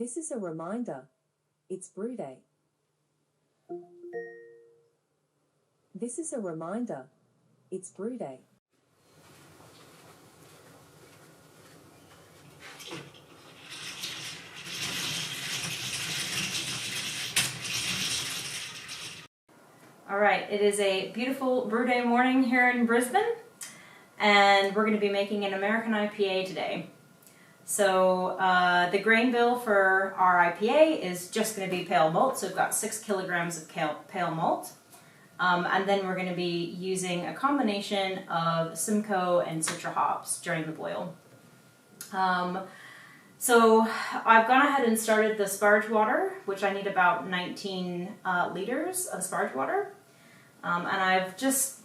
This is a reminder. It's brew day. This is a reminder. It's brew day. All right, it is a beautiful brew day morning here in Brisbane, and we're going to be making an American IPA today. So the grain bill for our IPA is just going to be pale malt, so we've got 6 kilograms of pale malt. And then we're going to be using a combination of Simcoe and Citra hops during the boil. So I've gone ahead and started the sparge water, which I need about 19 liters of sparge water. And I'm just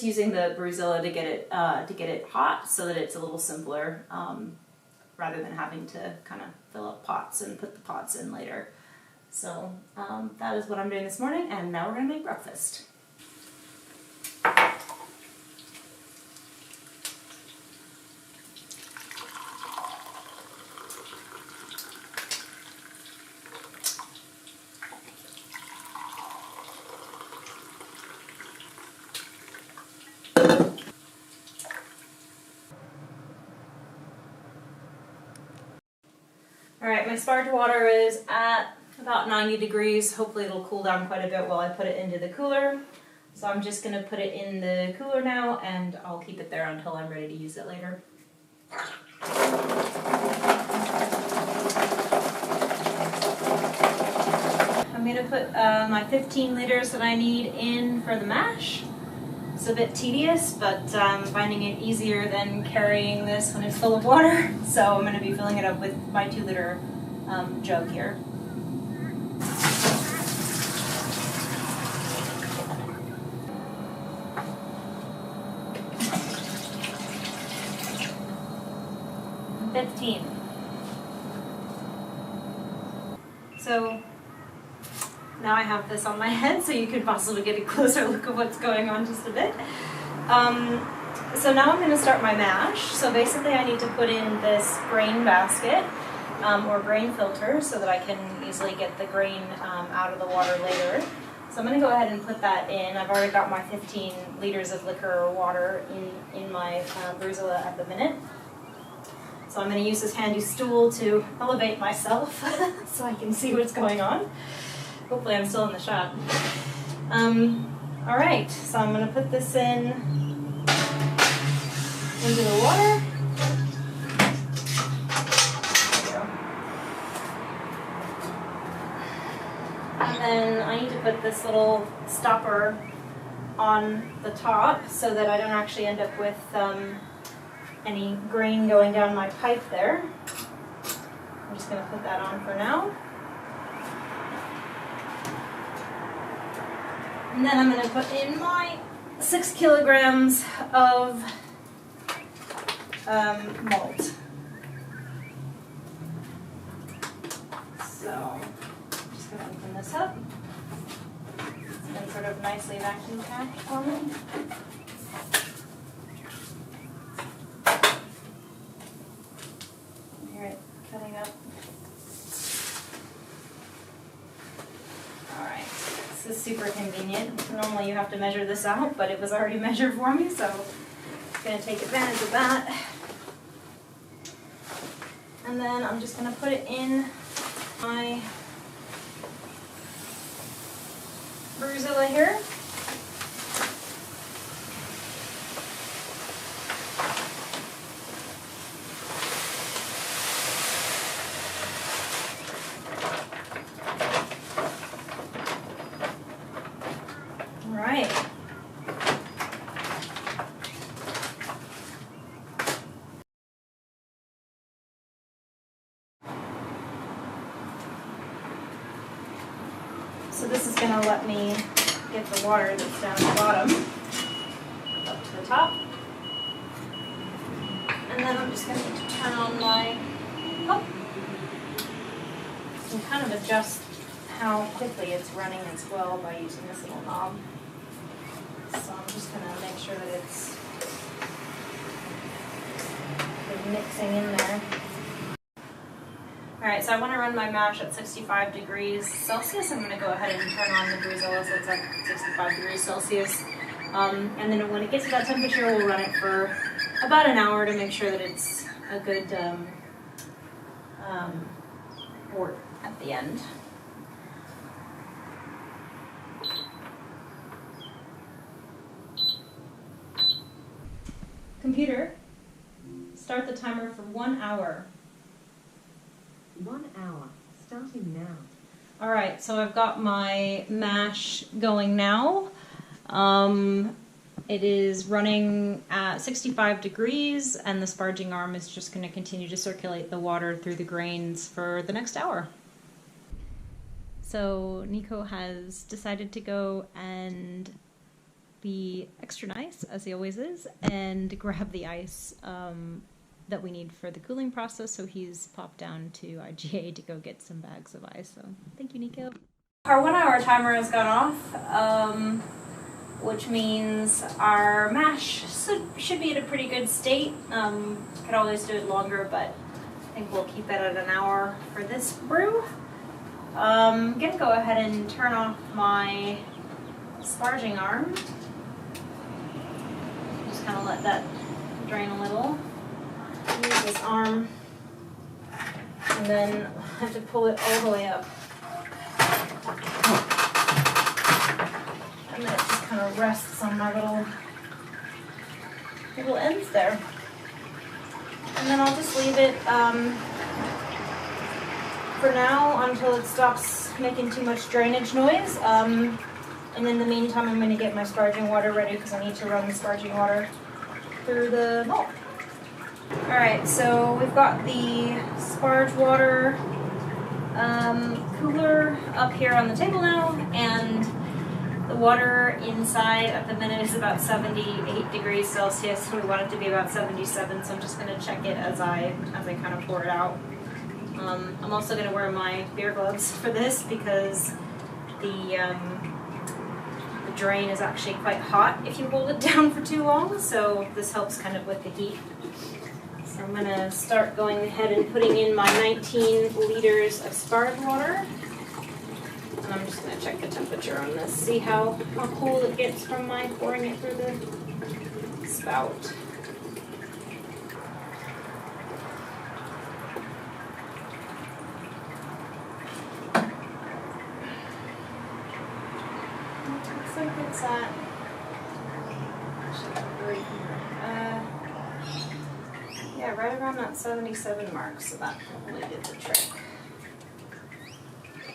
using the Brewzilla to get it hot so that it's a little simpler, rather than having to kind of fill up pots and put the pots in later. So that is what I'm doing this morning, and now we're going to make breakfast. Alright, my sparge water is at about 90 degrees. Hopefully it'll cool down quite a bit while I put it into the cooler. So I'm just going to put it in the cooler now, and I'll keep it there until I'm ready to use it later. I'm going to put my 15 liters that I need in for the mash. It's a bit tedious, but I'm finding it easier than carrying this when it's full of water. So I'm going to be filling it up with my 2-liter jug here. So now I have this on my head, so you could possibly get a closer look at what's going on just a bit. So now I'm going to start my mash. So basically I need to put in this grain basket or grain filter so that I can easily get the grain out of the water later. So I'm going to go ahead and put that in. I've already got my 15 liters of liquor or water in my Brewzilla at the minute. So I'm going to use this handy stool to elevate myself so I can see what's going on. Hopefully I'm still in the shot. Alright, so I'm going to put this into the water. There we go. And then I need to put this little stopper on the top so that I don't actually end up with any grain going down my pipe there. I'm just going to put that on for now. And then I'm going to put in my 6 kilograms of malt. So I'm just going to open this up. It's been sort of nicely vacuum packed for me. Hear it cutting up. Alright. This is super convenient. Normally you have to measure this out, but it was already measured for me, so I'm going to take advantage of that. And then I'm just going to put it in my Brewzilla here. So this is going to let me get the water that's down at the bottom up to the top. And then I'm just going to need to turn on my pump and kind of adjust how quickly it's running its well by using this little knob. So I'm just going to make sure that it's mixing in there. Alright, so I want to run my mash at 65 degrees Celsius. I'm going to go ahead and turn on the Brewzilla so it's at 65 degrees Celsius. And then when it gets to that temperature, we'll run it for about an hour to make sure that it's a good wort at the end. Computer, start the timer for 1 hour. 1 hour, starting now. All right, so I've got my mash going now. It is running at 65 degrees, and the sparging arm is just going to continue to circulate the water through the grains for the next hour. So Nico has decided to go and be extra nice, as he always is, and grab the ice that we need for the cooling process. So he's popped down to IGA to go get some bags of ice. So thank you, Nico. Our 1 hour timer has gone off, which means our mash should be at a pretty good state. Could always do it longer, but I think we'll keep it at an hour for this brew. I'm gonna go ahead and turn off my sparging arm. Just kind of let that drain a little. Use this arm, and then I have to pull it all the way up. And then it just kind of rests on my little ends there. And then I'll just leave it for now until it stops making too much drainage noise. And in the meantime, I'm going to get my sparging water ready because I need to run the sparging water through the malt. Alright, so we've got the sparge water cooler up here on the table now, and the water inside at the minute is about 78 degrees Celsius. We want it to be about 77, so I'm just going to check it as I kind of pour it out. I'm also going to wear my beer gloves for this because the drain is actually quite hot if you hold it down for too long, so this helps kind of with the heat. So I'm going to start going ahead and putting in my 19 liters of sparge water. And I'm just going to check the temperature on this, see how cold it gets from my pouring it through the spout. Looks like it's at, yeah, right around that 77 mark, so that probably did the trick.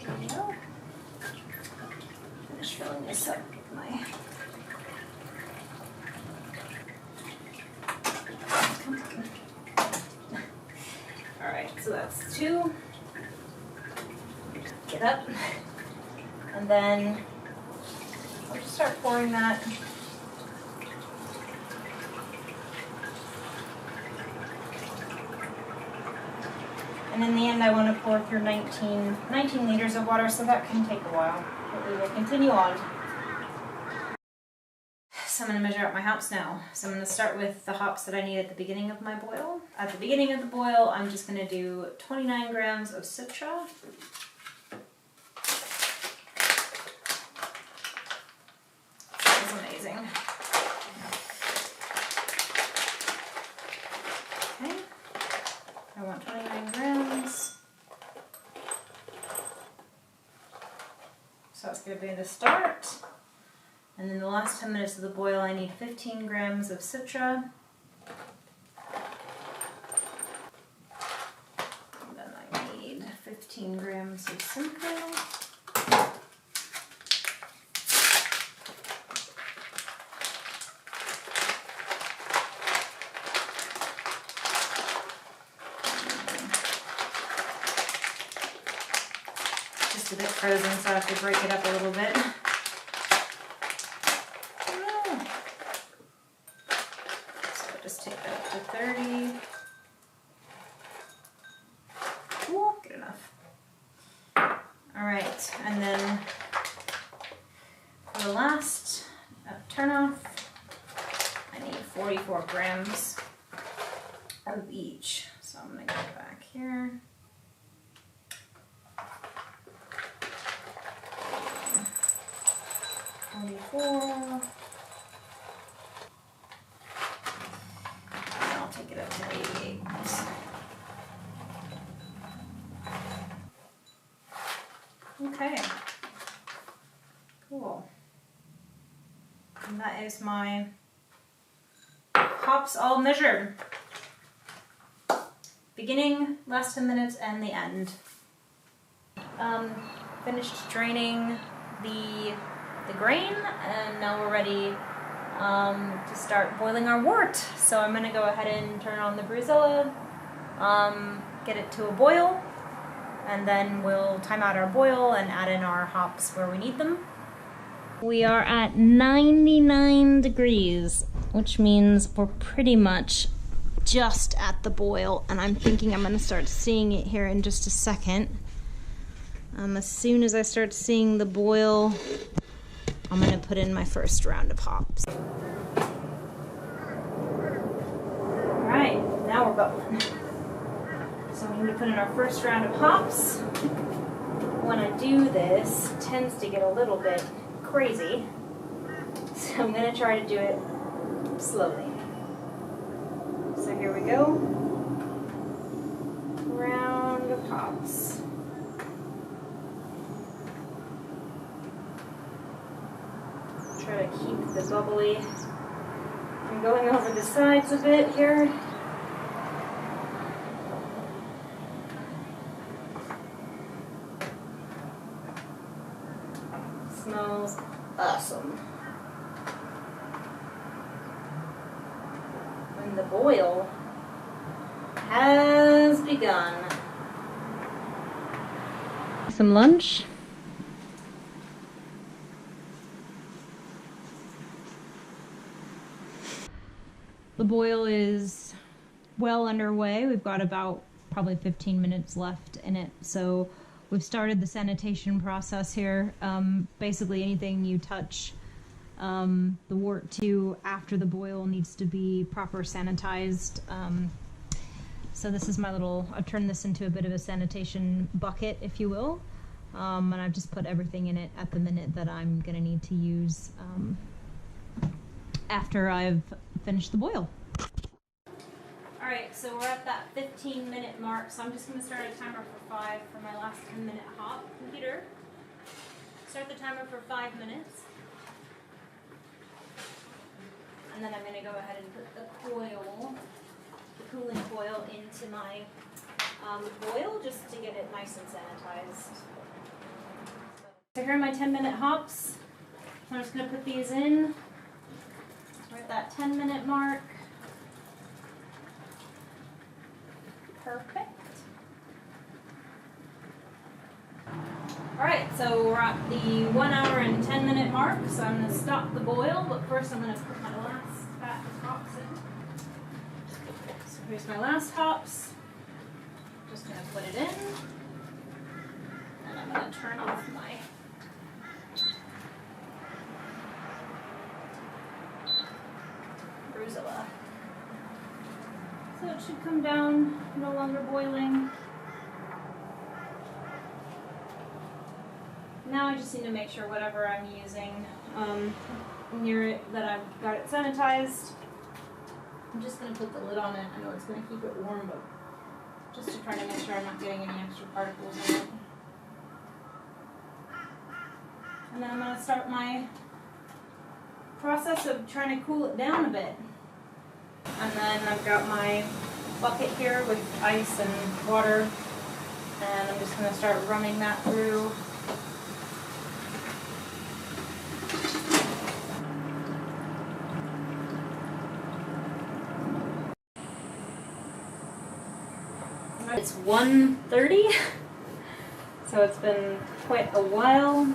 There we go. Finish filling this up with my... Come on. Alright, so that's 2. Get up. And then I'll just start pouring that. And in the end, I want to pour through 19 liters of water, so that can take a while. But we will continue on. So I'm going to measure out my hops now. So I'm going to start with the hops that I need at the beginning of my boil. At the beginning of the boil, I'm just going to do 29 grams of Citra. That's amazing. Okay. I want 29 grams. So that's going to be the start. And then the last 10 minutes of the boil, I need 15 grams of Citra. And then I need 15 grams of Simcoe. Just a bit frozen, so I have to break it up a little bit. Just take that up to 30. Ooh, good enough. Alright, and then for the last turn off, I need 44 grams of each. So I'm going to go back here. 94. I'll take it up to 88. Okay. Cool. And that is my hops all measured. Beginning, last 10 minutes, and the end. Finished draining the grain, and now we're ready to start boiling our wort. So I'm gonna go ahead and turn on the Brewzilla, get it to a boil, and then we'll time out our boil and add in our hops where we need them. We are at 99 degrees, which means we're pretty much just at the boil, and I'm thinking I'm gonna start seeing it here in just a second. As soon as I start seeing the boil, I'm gonna put in my first round of hops. All right, now we're bubbling. So I'm gonna put in our first round of hops. When I do this, it tends to get a little bit crazy. So I'm gonna try to do it slowly. So here we go. Round of hops. Try to keep the bubbly. I'm going over the sides a bit here. Smells awesome. When the boil has begun. Some lunch. The boil is well underway. We've got about probably 15 minutes left in it. So we've started the sanitation process here. Basically anything you touch the wort to after the boil needs to be proper sanitized. So this is my little, I've turned this into a bit of a sanitation bucket, if you will. And I've just put everything in it at the minute that I'm gonna need to use after I've finished the boil. All right, so we're at that 15-minute mark, so I'm just gonna start a timer for 5 for my last 10-minute hop. Computer, start the timer for 5 minutes. And then I'm gonna go ahead and put the coil, the cooling coil into my boil just to get it nice and sanitized. So here are my 10-minute hops. I'm just gonna put these in. We're at that 10-minute mark. Perfect. All right, so we're at the 1 hour and 10-minute mark. So I'm gonna stop the boil, but first I'm gonna put my last batch of hops in. So here's my last hops. Just gonna put it in. And I'm gonna turn off my Brewzilla. So it should come down, no longer boiling. Now I just need to make sure whatever I'm using near it, that I've got it sanitized. I'm just going to put the lid on it. I know it's going to keep it warm, but just to try to make sure I'm not getting any extra particles in it. And then I'm going to start my process of trying to cool it down a bit. And then I've got my bucket here with ice and water, and I'm just going to start running that through. It's 1:30, so it's been quite a while.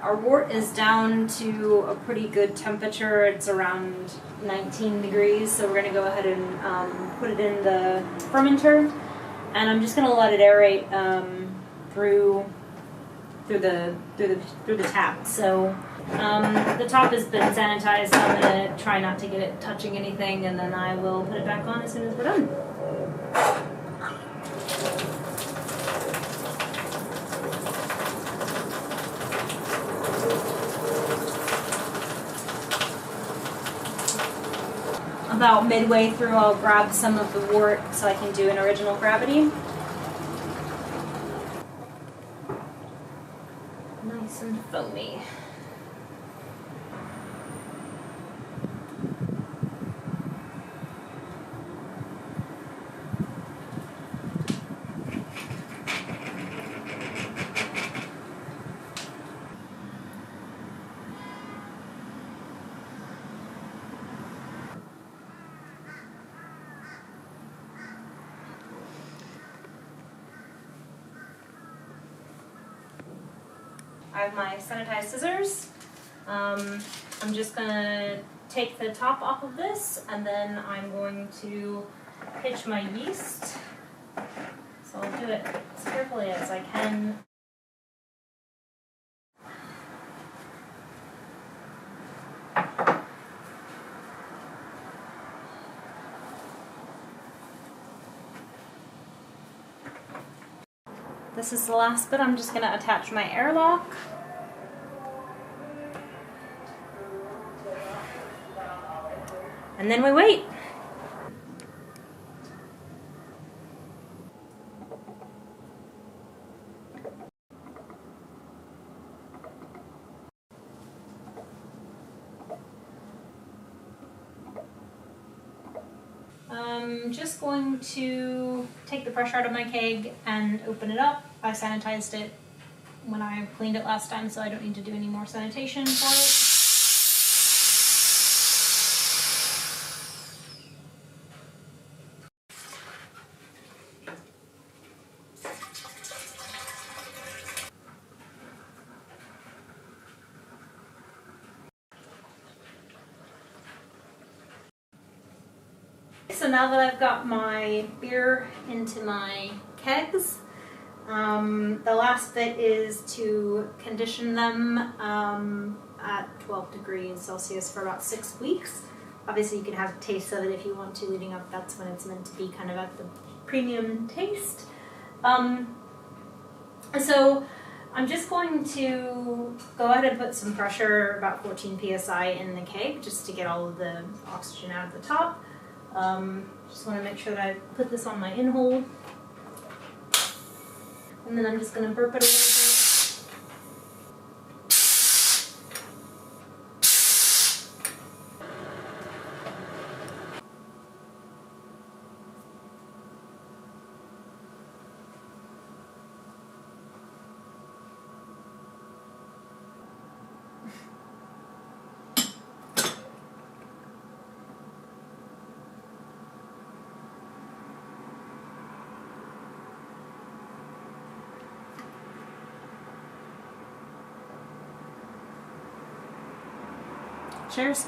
Our wort is down to a pretty good temperature. It's around 19 degrees, so we're going to go ahead and put it in the fermenter, and I'm just going to let it aerate through the tap. So the top has been sanitized, so I'm going to try not to get it touching anything, and then I will put it back on as soon as we're done. about midway through, I'll grab some of the wort so I can do an original gravity. Nice and foamy. I have my sanitized scissors. I'm just gonna take the top off of this, and then I'm going to pitch my yeast. So I'll do it as carefully as I can. This is the last bit. I'm just gonna attach my airlock. And then we wait. I'm just going to take the pressure out of my keg and open it up. I sanitized it when I cleaned it last time, so I don't need to do any more sanitation for it. So now that I've got my beer into my kegs, the last bit is to condition them at 12 degrees Celsius for about 6 weeks. Obviously you can have tastes of it if you want to leading up. That's when it's meant to be kind of at the premium taste. So I'm just going to go ahead and put some pressure, about 14 psi in the keg, just to get all of the oxygen out of the top. Just want to make sure that I put this on my in-hold. And then I'm just going to burp it a little bit. Cheers.